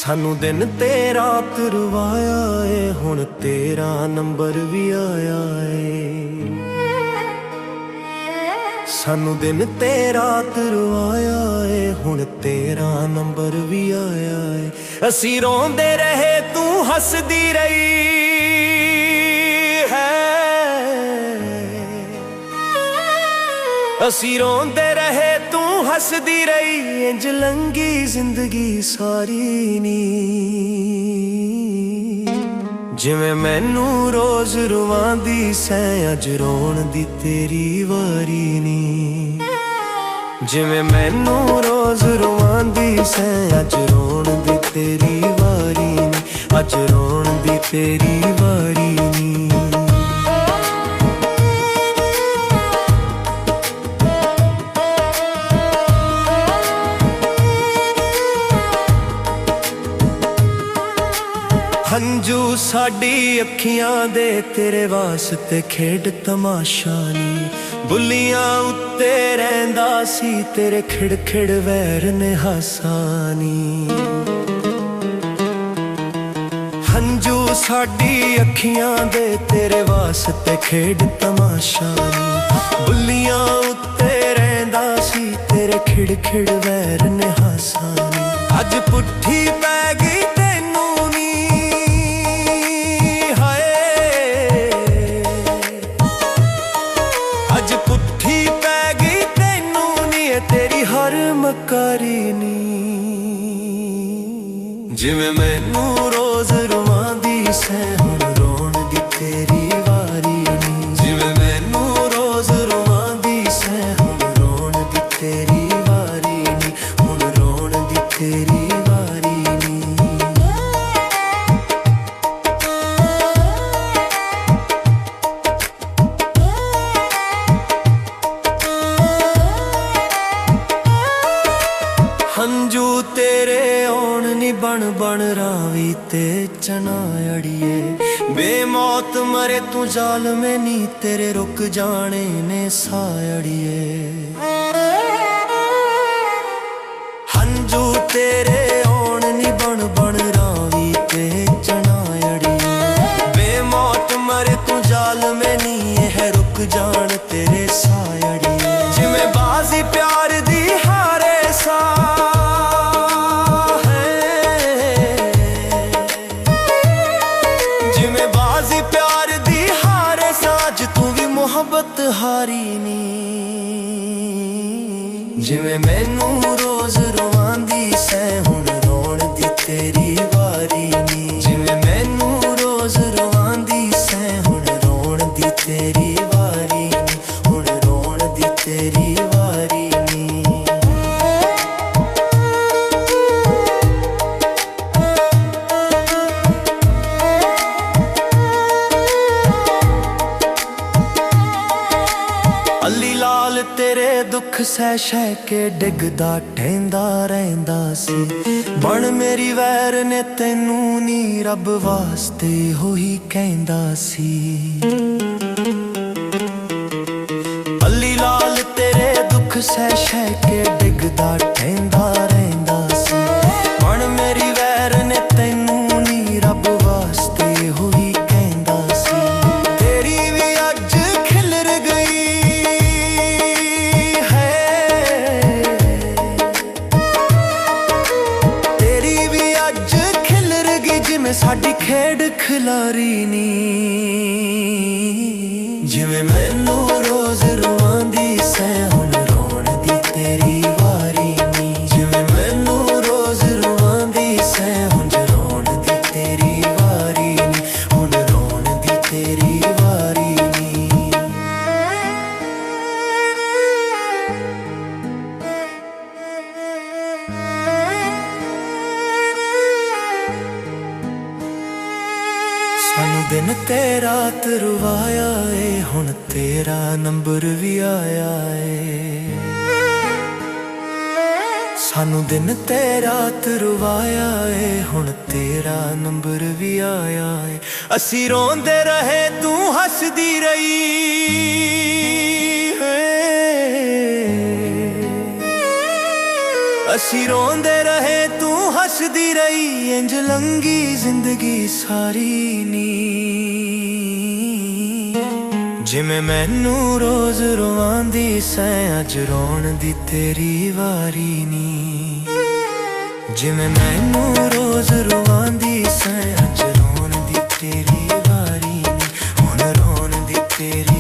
सानू दिन ते रात रवाया ए, हुण तेरा नंबर भी आया ए। सानू दिन ते रात रवाया ए, हुण तेरा नंबर भी आया ए। असी रोंदे रहे तू हसदी रही है, असी रोंदे रहे तू हसदी रही। इंज लंगी जिंदगी सारी नी, जिवें मैनू रोज रुवांदी सै अज रोण दी तेरी वारी नी। जिवें मैनू रोज रुवांदी सै अज रोण दी तेरी वारी नी, अज रोण दी तेरी वारी नी। हंजू साडी अखियां दे तेरे वास्ते खेड तमाशा नी, बुलियां उत्ते रहिंदा सी तेरे खिड़ खिड़ वैर ने हासा नी। हंजू साडी अखियां दे तेरे वास्ते खेड तमाशा नी, बुलियां उत्ते रहिंदा सी तेरे खिड़ खिड़ वैर ने हासा नी। अज पुट्ठी पै गई मकारी नी, जिवें मैनू रोज रुवांदी सै हुण रोण दी तेरी वारी नी। जिवें मैनू रोज रुवांदी सै हुण रोण दी तेरी वारी नी, हुण रोण दी तेरी वारी नी। हंजू तेरे आउण नी बन बन रावी ते चना अड़िए, बेमौत मरे तू जालमे नी तेरे रुक जाने ने सा अड़िए। हंजू तेरे आउण नी बन बन रावी ते चना अड़िए, बेमौत मरे तू जालमे नी है रुक जान तेरे सा अड़िए। जिवें बाजी प्यार दी हारे सा, मोहब्बत हारी नी। जिवें मैनू रोज रुवांदी सै हुण रोण दी तेरी वारी नी। जिवें मैनू रोज रुवांदी सै हुण रोण दी तेरी वारी नी, हुण रोण दी तेरी वारी नी। अली लाल तेरे दुख सह सह के डिगदा ठेंदा रहिंदा सी, बन मेरी वैर ने तैनू नी रब वास्ते होई कहंदा सी। अली लाल तेरे दुख सह सह के डिगदा ठेंदा रहिंदा सी, बन मेरी वैर ने तैनू नी रब वास्ते होई कहंदा सी। तेरी भी अज खिलर गई साडी खेड खिलारी नी। जिवें मैनू रोज रुवांदी सै हुण रोण दी तेरी वारी नी। जिवें मैनू रोज रुवांदी सै हुण रोण दी तेरी वारी नी, हुण रोण दी तेरी वारी नी। सानू दिन ते रात रुवाया ए, हुण तेरा नंबर भी आया ए। सानू दिन ते रात रुवाया ए, हुण तेरा नंबर भी आया ए। असी रोंदे रहे तू हसदी रही है, असी ਅਸੀਂ ਰੋਂਦੇ ਰਹੇ ਤੂੰ ਹੱਸਦੀ ਰਹੀ, ਇੰਜ ਲੰਗੀ ਜ਼ਿੰਦਗੀ ਸਾਰੀ ਨੀ। ਜਿਵੇਂ ਮੈਨੂੰ ਰੋਜ਼ ਰਵਾਂਦੀ ਸੈਂ, ਅੱਜ ਰੋਣ ਦੀ ਤੇਰੀ ਵਾਰੀ ਨੀ। ਜਿਵੇਂ ਮੈਨੂੰ ਰੋਜ਼ ਰਵਾਂਦੀ ਸੈਂ, ਅੱਜ ਰੋਣ ਦੀ ਤੇਰੀ ਵਾਰੀ ਨੀ। ਹੁਣ ਰੋਣ ਦੀ ਤੇਰੀ